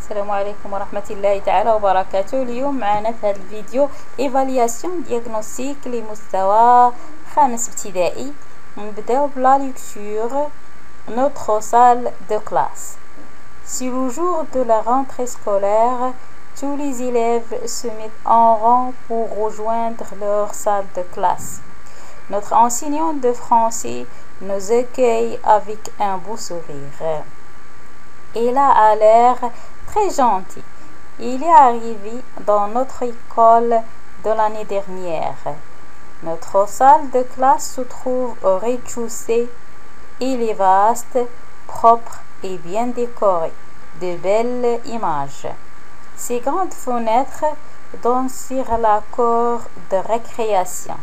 السلام عليكم ورحمة الله تعالى وبركاته. اليوم معنا في هذا الفيديو ايفالياسيون دياغنوستيك لمستوى خامس ابتدائي. نبداو بلا ليكتور. Notre salle de classe. Si le jour de la rentrée scolaire, tous les élèves se mettent en rang pour rejoindre leur salle de classe. Notre enseignant de français nous accueille avec un beau sourire. Il a l'air très gentil. Il est arrivé dans notre école de l'année dernière. Notre salle de classe se trouve au rez-de-chaussée. Il est vaste, propre et bien décoré. De belles images. Ses grandes fenêtres donnent sur la cour de récréation.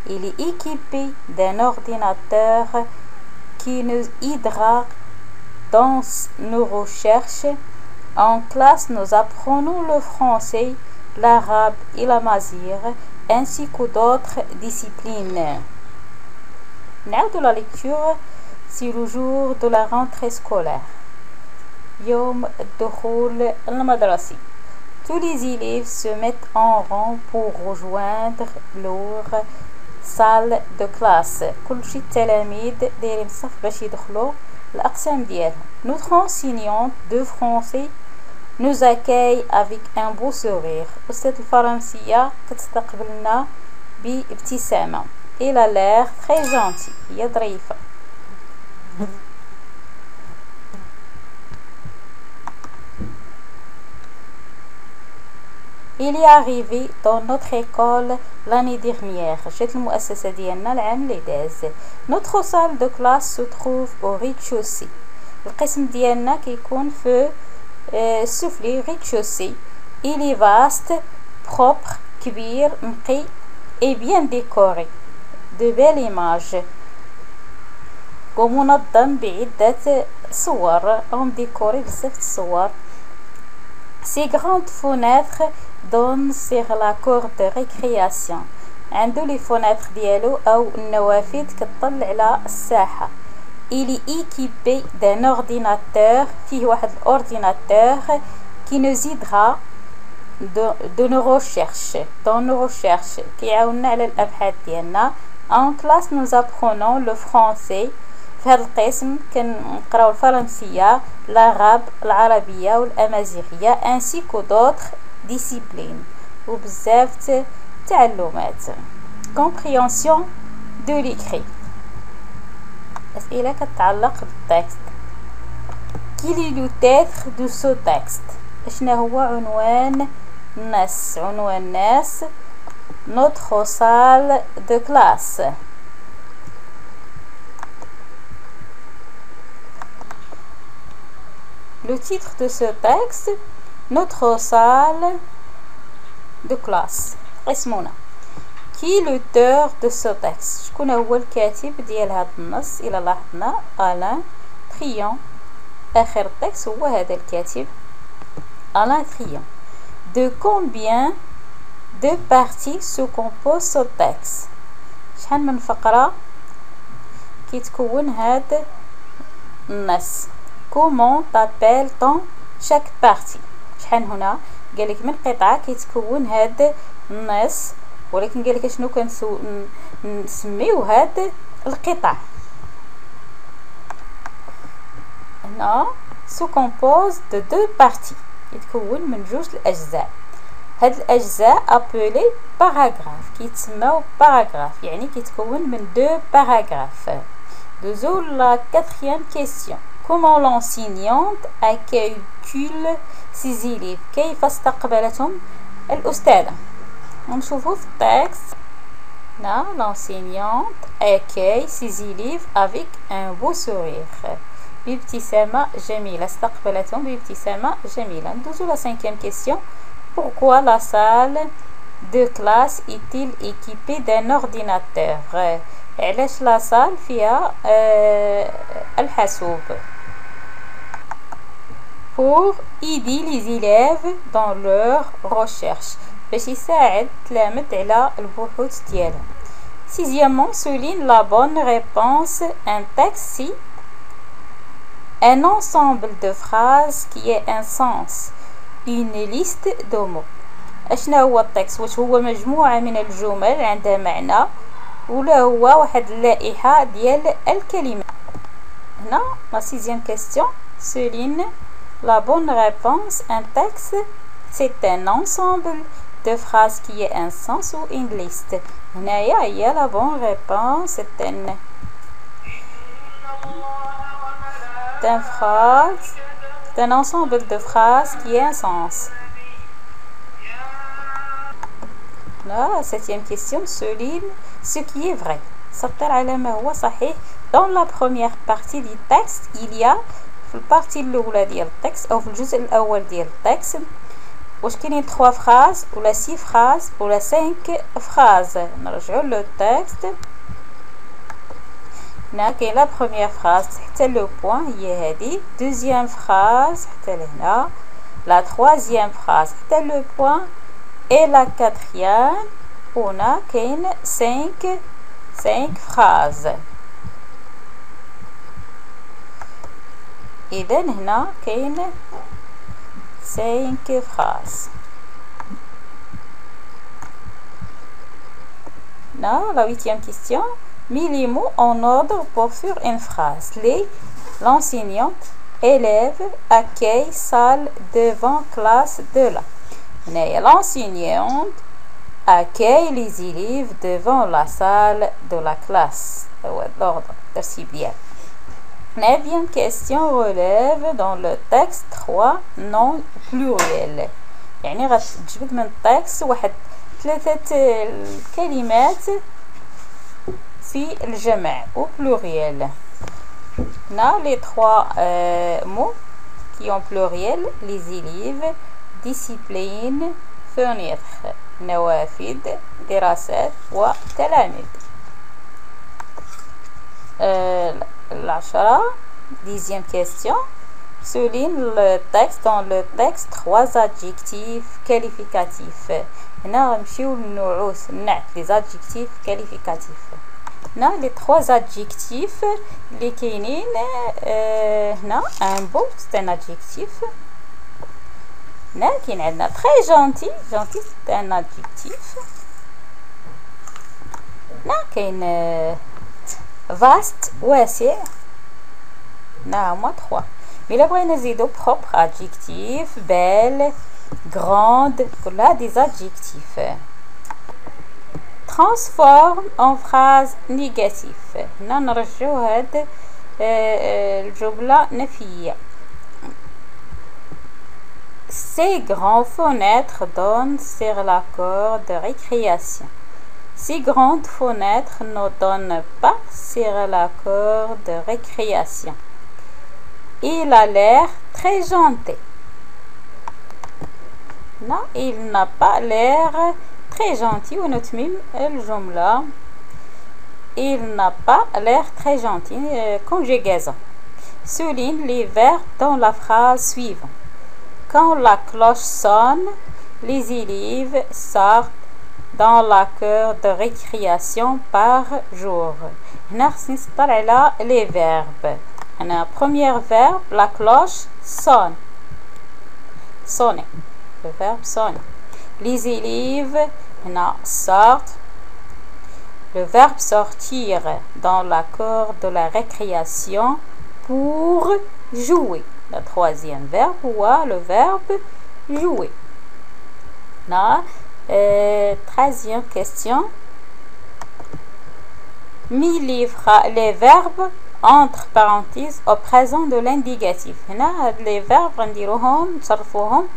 Il est équipé d'un ordinateur qui nous aidera dans nos recherches. En classe, nous apprenons le français, l'arabe et la mazire, ainsi que d'autres disciplines. نعود la lecture. C'est le jour de la rentrée scolaire. يوم الدخول المدرسي. Tous les élèves se mettent en rang pour rejoindre leur salle de classe. كلشي التلاميذ دايرين الصف باش يدخلوا الأقسام ديالهم. Notre enseignante de français nous accueille avec un beau sourire. أستاذ الفرنسية كتستقبلنا بابتسامة. Il a l'air très gentil. هي ظريفة. Il est arrivé dans notre école l'année dernière. جات المؤسسة ديالنا العام اللي داز. Notre salle de classe se trouve au rez-de-chaussée. القسم ديالنا كيكون في السفلي rez-de-chaussée. Il est vaste, propre, كبير, نقي et bien décoré. De belles images. ومنظم بعدة صور. هم ديكوري بزاف الصور. Ces grandes fenêtres donnent sur la cour de récréation. عنده لي فونيتر ديالو أو النوافذ كتطل على الساحة. Il est équipé d'un ordinateur. فيه واحد الأورديناتور qui nous aidera de nos recherches. Dans nos recherches كيعاوننا على الأبحاث ديالنا. En classe nous apprenons le français. في هذا القسم كنقراو الفرنسية، العرب، العربية والأمازيغية ainsi que d'autres disciplines وبزاف تعلمات. compréhension de l'écrit. أسئلة كتعلق بالتكست. quel est le titre de ce texte؟ شنو هو عنوان النص؟ عنوان النص notre salle de classe. Le titre de ce texte, notre salle de classe. اسمنا. Qui est l'auteur de ce texte؟ شكون هو الكاتب ديال هذا النص؟ إلى لاحظنا ألان تريون. آخر التكست هو هذا الكاتب ألان تريون. De combien de parties se compose ce texte؟ شحال من فقرة كيتكون هذا النص؟ Comment t'appelle-t-on chaque partie؟ شحال هنا قالك من قطعة كيتكون هاد النص، ولكن قالك شنو نسميو هاد القطع. هنا se compose de deux parties. يتكون من جوج الأجزاء. هاد الأجزاء appelé paragraphe كيتسماو paragraphe، يعني كيتكون من deux paragraphes. Deuxième la quatrième question. Comment l'enseignante accueille-t-il ses élèves؟ كيف استقبلتهم الأستاذة؟ نشوفوا في التكست. هنا l'enseignante accueille ses élèves avec un beau sourire. بابتسامة جميلة. استقبلتهم بابتسامة جميلة. ندوزو la cinquième question. Pourquoi la salle de classe est-il équipée d'un ordinateur؟ علاش لا سال فيها الحاسوب؟ pour aider les élèves dans leur recherche. باش يساعد التلاميذ على البحوث ديالهم. Sixièmement, souligne la bonne réponse. Un texte, si un ensemble de phrases qui ait un sens. une liste de mots. اشنا هو التكست؟ واش هو مجموعة من الجمل عندها معنى ولا هو واحد اللائحة ديال الكلمات؟ هنا la sixième question. Souligne la bonne réponse. Un texte, c'est un ensemble de phrases qui est un sens ou une liste. هنايا هي la bonne réponse. C'est un ensemble de phrases qui est un sens. La septième question. Souligne ce qui est vrai. سطر على ما هو صحيح. Dans la première partie du texte, il y a في البارتي الأولى ديال التكست أو في الجزء الأول ديال التكست واش كاينين 3 فراز ولا 6 فراز ولا 5 فراز. نرجعوا لو تكست. هنا كاين لا بروميير فراز حتى لو بوين هي هذه. دوزيام فراز حتى لهنا. لا تروازيام فراز حتى لو بوين. اي لا كاتريام هنا كاين 5 phrases. إذا هنا كاين 5 phrases. Là, la 8e question. Mis les mots en ordre pour faire une phrase. L'enseignante, élève, accueille, salle, devant, classe, de là. L'enseignante accueille les élèves devant la salle de la classe. L'ordre, bien. 9e question relève dans le texte 3 noms pluriels. يعني غتجبد من التكست واحد 3 الكلمات في الجمع au pluriel. هنا les 3 mots qui ont pluriel: les élèves, discipline, fenêtre, نوافذ, دراسات وتلاميذ. 10e question. Souligne le texte dans le texte 3 adjectifs qualificatifs. هنا غنمشيو للنعوت النعت les adjectifs qualificatifs. هنا les 3 adjectifs اللي كاينين. هنا un beau c'est un adjectif. هنا كاين عندنا très gentil c'est un adjectif. هنا كاين vaste واسع. هنا هما 3. إلا بغينا نزيدو propre adjectif, belle, grande, كلها des adjectifs. Transforme en phrase négative. هنا نرجعو هاد الجملة نفية. Ces grandes fenêtres donnent sur la cour de récréation. Ces grandes fenêtres ne donnent pas sur la cour de récréation. Il a l'air très gentil. Non, il n'a pas l'air très gentil. ونتمم الجملة. Il n'a pas l'air très gentil. Conjugaison. Souligne les verbes dans la phrase suivante. Quand la cloche sonne, les élèves sortent dans la cour de récréation par jour. هنا خصني نسطر على les verbes. هنا premier verbe, la cloche sonne. Sonner. Le verbe sonner. Les élèves هنا sortent. Le verbe sortir dans la cour de la récréation pour jouer. Le 3e verbe ou le verbe jouer. Là, 13e question. Mis les verbes entre parenthèses au présent de l'indicatif. هنا les verbes نديروهم نصرفوهم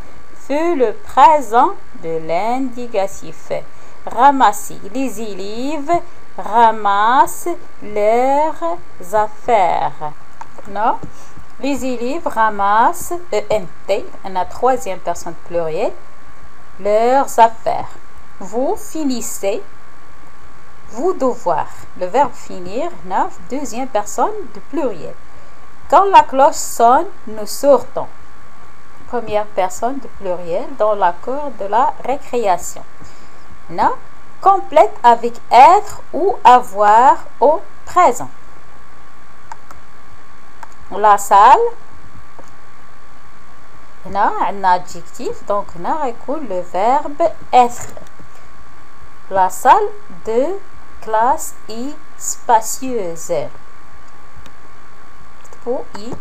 في le présent de l'indicatif. Ramasser. Les élèves ramassent leurs affaires. Non? Les élèves ramassent ENT, la 3e personne plurielle, leurs affaires. Vous finissez vos devoirs. Le verbe finir, 2e personne de pluriel. Quand la cloche sonne, nous sortons. 1re personne de pluriel dans la cour de la récréation. Complète avec être ou avoir au présent. La salle, هنا عندنا adjectif donc هنا غيكون le verbe être. La salle de classe est spacieuse. Pour i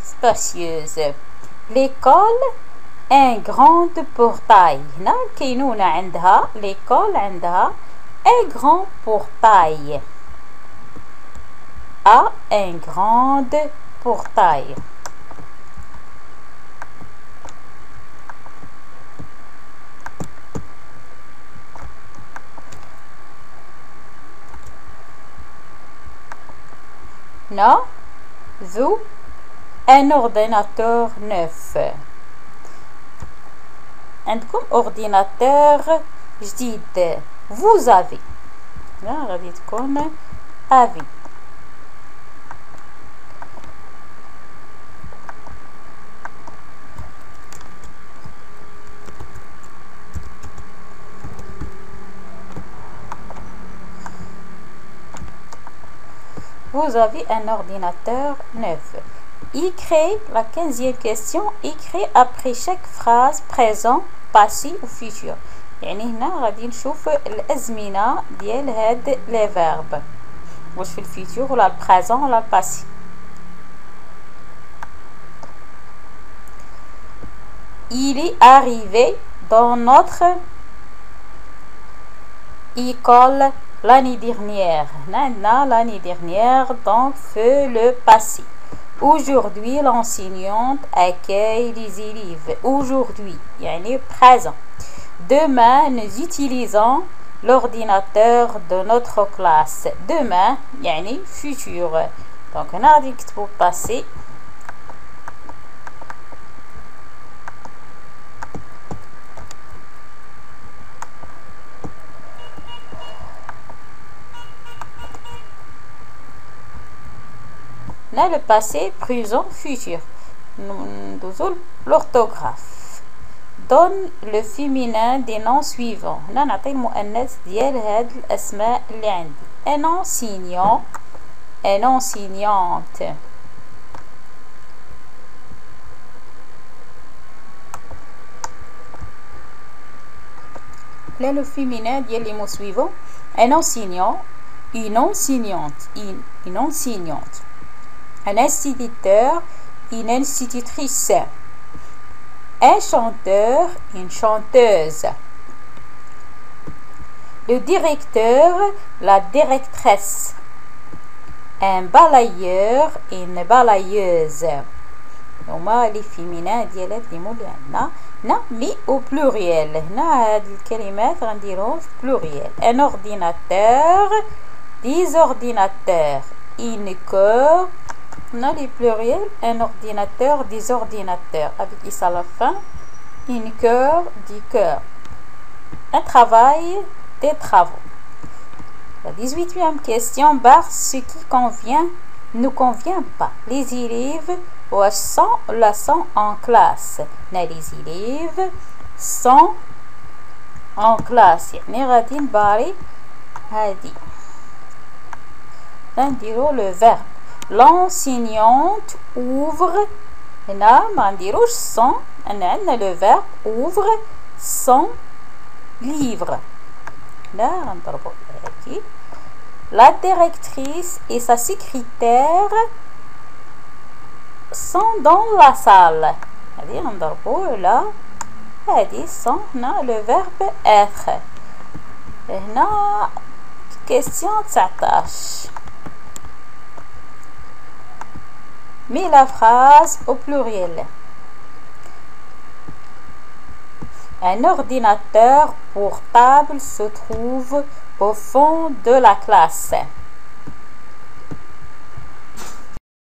spacieuse. L'école un grand portail. هنا الكينونة عندها l'école عندها un grand portail. A un grand portail. Non, vous un ordinateur neuf. عندكم ordinateur جديد. Vous avez. لا غادي تكون avez. Vous avez un ordinateur neuf. Écrit la 15e question. Écrit après chaque phrase présent, passé ou futur. يعني هنا غادي نشوف الأزمنة ديال هاد لي فيرب واش في الفيتور ولا البريزون ولا الباسي. Il est arrivé dans notre école l'année dernière. L'année dernière, donc fait le passé. Aujourd'hui, l'enseignante accueille les élèves. Aujourd'hui, يعني présent. Demain, nous utilisons l'ordinateur de notre classe. Demain, يعني futur. Donc, on a dit que pour passer. Là, le passé, présent, futur. L'orthographe. Donne le féminin des noms suivants. هنا نعطي المؤنث ديال هاد الأسماء اللي عندي. Un enseignant, une enseignante. Là, le féminin ديال les mots suivants. Un enseignant, une enseignante, une enseignante. Un instituteur, une institutrice. Un chanteur, une chanteuse. Le directeur, la directrice. Un balayeur, une balayeuse. هما لي فيمينا ديال هاد لي مو اللي عندنا هنا مي او بلوريال. هنا هاد الكلمات غنديرهم في بلوريال. ان اورديناتور ديز اورديناتور une école. On a les pluriels, un ordinateur, des ordinateurs, avec is à la fin, une cœur, du cœur. Un travail, des travaux. La 18e question, barre ce qui convient, ne convient pas. Les élèves sont en classe. Les élèves sont en classe. يعني غادي نباري هادي. نديرو le verbe. L'enseignante ouvre. هنا ما نديروش son. عندنا le verbe ouvre son livre. لا غنضربو هادي. La directrice et sa secrétaire sont dans la salle. هادي غنضربو على هادي sont. هنا le verbe être. هنا question 19. Mets la phrase au pluriel. Un ordinateur portable se trouve au fond de la classe.